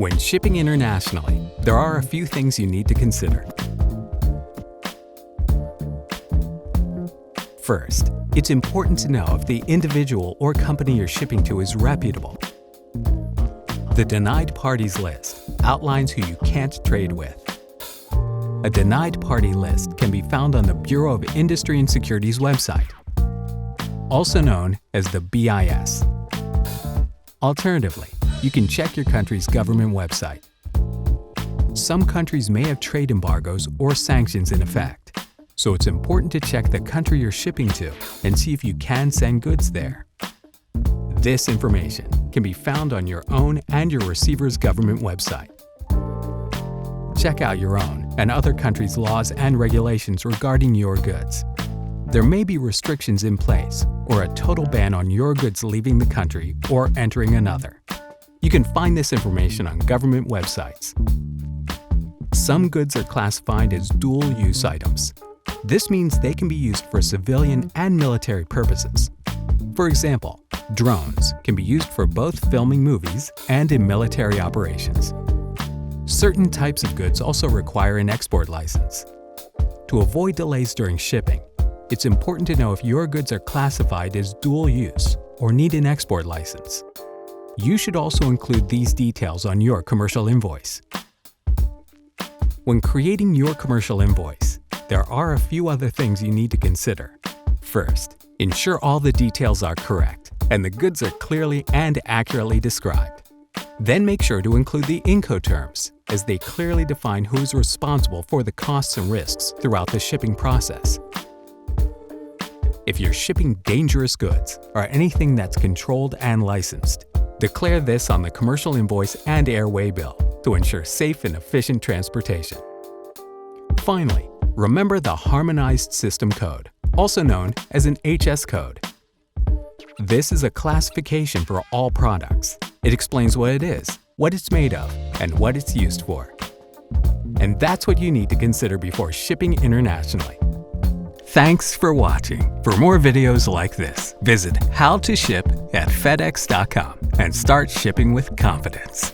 When shipping internationally, there are a few things you need to consider. First, it's important to know if the individual or company you're shipping to is reputable. The Denied Parties List outlines who you can't trade with. A denied party list can be found on the Bureau of Industry and Security's website, also known as the BIS. Alternatively, you can check your country's government website. Some countries may have trade embargoes or sanctions in effect, so it's important to check the country you're shipping to and see if you can send goods there. This information can be found on your own and your receiver's government website. Check out your own and other countries' laws and regulations regarding your goods. There may be restrictions in place or a total ban on your goods leaving the country or entering another. You can find this information on government websites. Some goods are classified as dual-use items. This means they can be used for civilian and military purposes. For example, drones can be used for both filming movies and in military operations. Certain types of goods also require an export license. To avoid delays during shipping, it's important to know if your goods are classified as dual-use or need an export license. You should also include these details on your commercial invoice. When creating your commercial invoice, there are a few other things you need to consider. First, ensure all the details are correct and the goods are clearly and accurately described. Then make sure to include the Incoterms, as they clearly define who is responsible for the costs and risks throughout the shipping process. If you're shipping dangerous goods or anything that's controlled and licensed, declare this on the commercial invoice and airway bill to ensure safe and efficient transportation. Finally, remember the Harmonized System Code, also known as an HS code. This is a classification for all products. It explains what it is, what it's made of, and what it's used for. And that's what you need to consider before shipping internationally. Thanks for watching. For more videos like this, visit howtoship@fedex.com and start shipping with confidence.